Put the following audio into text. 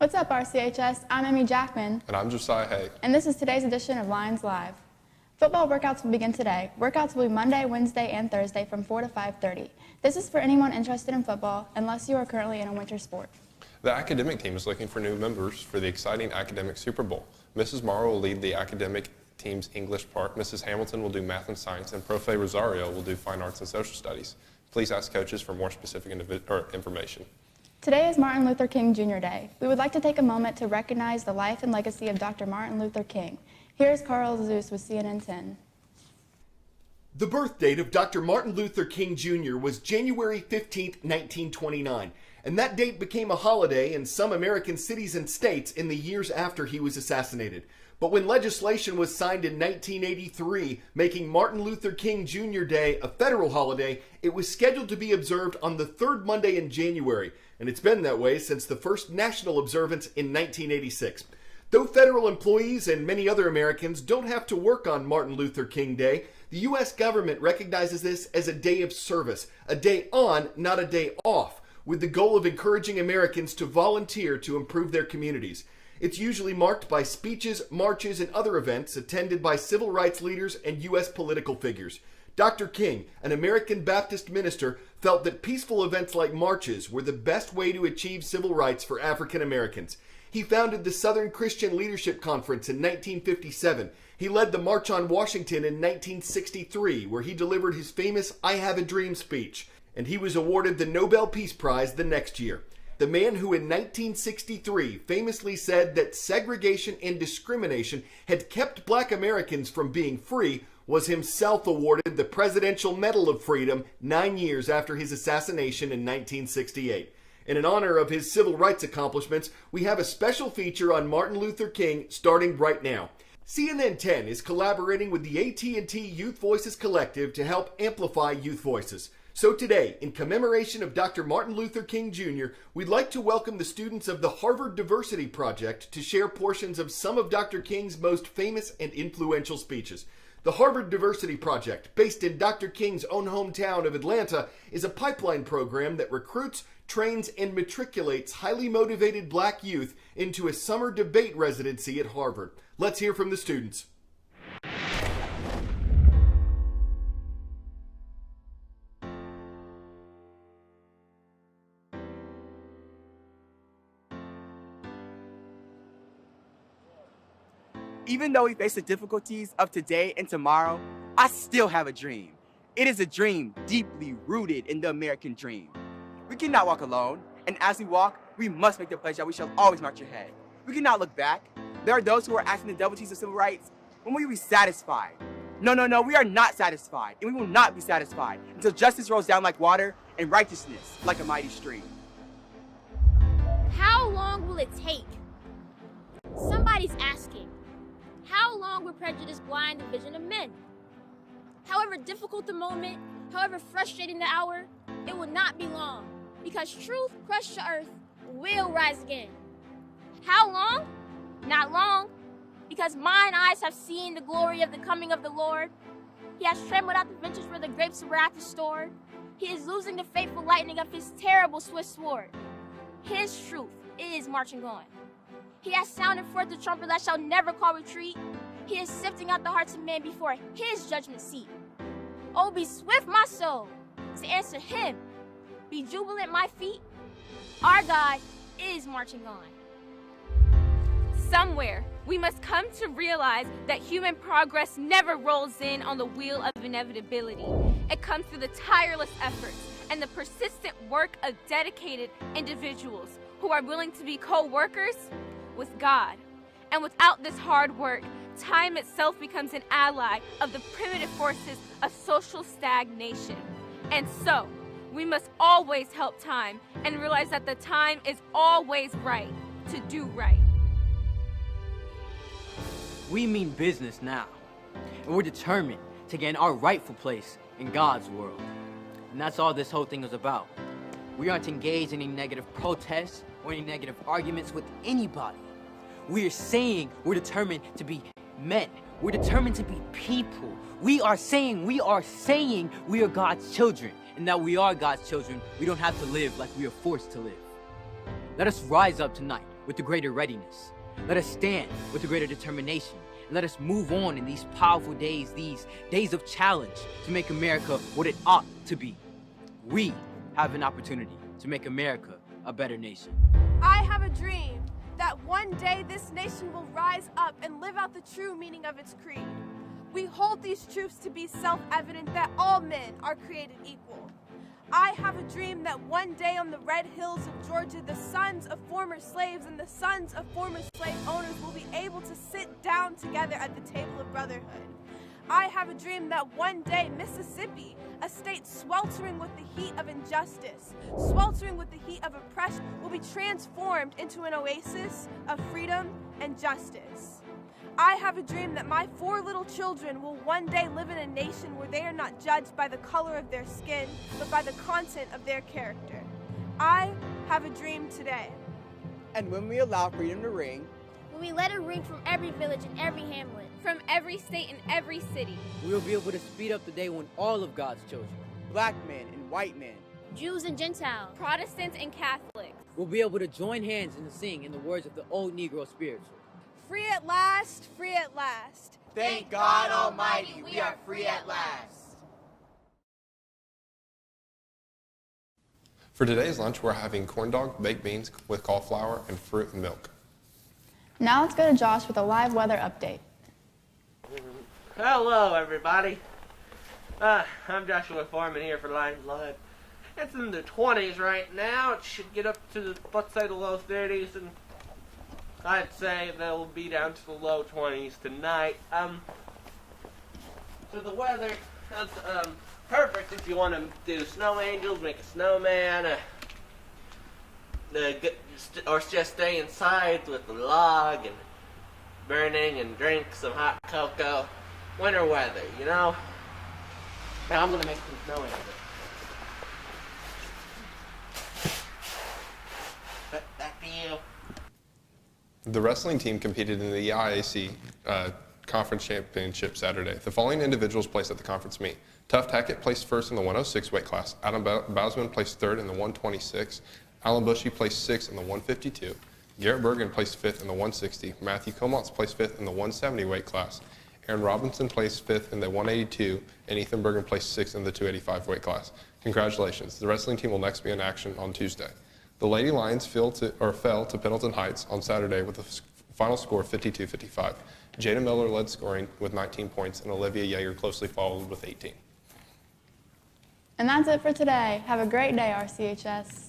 What's up, RCHS? I'm Amy Jackman. And I'm Josiah Hay. And this is today's edition of Lions Live. Football workouts will begin today. Workouts will be Monday, Wednesday, and Thursday from 4 to 5:30. This is for anyone interested in football, unless you are currently in a winter sport. The academic team is looking for new members for the exciting academic Super Bowl. Mrs. Morrow will lead the academic team's English part. Mrs. Hamilton will do math and science, and Profe Rosario will do fine arts and social studies. Please ask coaches for more specific information. Today is Martin Luther King Jr. Day. We would like to take a moment to recognize the life and legacy of Dr. Martin Luther King. Here is Carl Zeus with CNN 10. The birth date of Dr. Martin Luther King Jr. was January 15, 1929, and that date became a holiday in some American cities and states in the years after he was assassinated. But when legislation was signed in 1983, making Martin Luther King Jr. Day a federal holiday, it was scheduled to be observed on the third Monday in January, and it's been that way since the first national observance in 1986. Though federal employees and many other Americans don't have to work on Martin Luther King Day, the U.S. government recognizes this as a day of service, a day on, not a day off, with the goal of encouraging Americans to volunteer to improve their communities. It's usually marked by speeches, marches, and other events attended by civil rights leaders and U.S. political figures. Dr. King, an American Baptist minister, felt that peaceful events like marches were the best way to achieve civil rights for African Americans. He founded the Southern Christian Leadership Conference in 1957. He led the March on Washington in 1963, where he delivered his famous I Have a Dream speech, and he was awarded the Nobel Peace Prize the next year. The man who in 1963 famously said that segregation and discrimination had kept black Americans from being free was himself awarded the Presidential Medal of Freedom 9 years after his assassination in 1968. And in honor of his civil rights accomplishments, we have a special feature on Martin Luther King starting right now. CNN 10 is collaborating with the AT&T Youth Voices Collective to help amplify youth voices. So today, in commemoration of Dr. Martin Luther King Jr., we'd like to welcome the students of the Harvard Diversity Project to share portions of some of Dr. King's most famous and influential speeches. The Harvard Diversity Project, based in Dr. King's own hometown of Atlanta, is a pipeline program that recruits, trains, and matriculates highly motivated black youth into a summer debate residency at Harvard. Let's hear from the students. Even though we face the difficulties of today and tomorrow, I still have a dream. It is a dream deeply rooted in the American dream. We cannot walk alone, and as we walk, we must make the pledge that we shall always march ahead. We cannot look back. There are those who are asking the double T's of civil rights. When will we be satisfied? No, we are not satisfied, and we will not be satisfied until justice rolls down like water and righteousness like a mighty stream. How long will it take? Somebody's asking. How long will prejudice blind the vision of men? However difficult the moment, however frustrating the hour, it will not be long, because truth crushed to earth will rise again. How long? Not long, because mine eyes have seen the glory of the coming of the Lord. He has trembled out the ventures where the grapes of wrath is stored. He is losing the fateful lightning of his terrible swift sword. His truth is marching on. He has sounded forth the trumpet that shall never call retreat. He is sifting out the hearts of men before his judgment seat. Oh, be swift, my soul, to answer him. Be jubilant, my feet. Our God is marching on. Somewhere, we must come to realize that human progress never rolls in on the wheel of inevitability. It comes through the tireless efforts and the persistent work of dedicated individuals who are willing to be co-workers with God. And without this hard work, time itself becomes an ally of the primitive forces of social stagnation. And so, we must always help time and realize that the time is always right to do right. We mean business now, and we're determined to gain our rightful place in God's world. And that's all this whole thing is about. We aren't engaged in any negative protests or any negative arguments with anybody. We are saying we're determined to be men. We're determined to be people. We are saying we are God's children. And that we are God's children, we don't have to live like we are forced to live. Let us rise up tonight with the greater readiness. Let us stand with the greater determination. And let us move on in these powerful days, these days of challenge, to make America what it ought to be. We have an opportunity to make America a better nation. I have a dream that one day this nation will rise up and live out the true meaning of its creed. We hold these truths to be self-evident that all men are created equal. I have a dream that one day on the red hills of Georgia, the sons of former slaves and the sons of former slave owners will be able to sit down together at the table of brotherhood. I have a dream that one day Mississippi, a state sweltering with the heat of injustice, sweltering with the heat of oppression, will be transformed into an oasis of freedom and justice. I have a dream that my 4 little children will one day live in a nation where they are not judged by the color of their skin, but by the content of their character. I have a dream today. And when we allow freedom to ring, When we let it ring from every village and every hamlet, From every state and every city, We will be able to speed up the day when all of God's children black men and white men, Jews and Gentiles, Protestants and Catholics, will be able to join hands and sing in the words of the old Negro spiritual. Free at last, free at last. thank God Almighty, we are free at last. For today's lunch, we're having corn dog, baked beans with cauliflower, and fruit and milk. Now let's go to Josh with a live weather update. Hello, everybody. I'm Joshua Foreman here for Lions Live. It's in the 20s right now. It should get up to, let's say, the low 30s, and I'd say they'll be down to the low 20s tonight. So the weather, that's perfect if you want to do snow angels, make a snowman, or just stay inside with the log and burning and drink some hot cocoa. Winter weather, you know? Now I'm gonna make some snow angels. Back to you. The wrestling team competed in the IAC Conference Championship Saturday. The following individuals placed at the conference meet. Tuff Tackett placed first in the 106 weight class. Adam Bausman placed third in the 126. Alan Bushy placed sixth in the 152. Garrett Bergen placed fifth in the 160. Matthew Comots placed fifth in the 170 weight class. Aaron Robinson placed fifth in the 182, and Ethan Bergen placed sixth in the 285 weight class. Congratulations. The wrestling team will next be in action on Tuesday. The Lady Lions fell to Pendleton Heights on Saturday with a final score of 52-55. Jada Miller led scoring with 19 points, and Olivia Yeager closely followed with 18. And that's it for today. Have a great day, RCHS.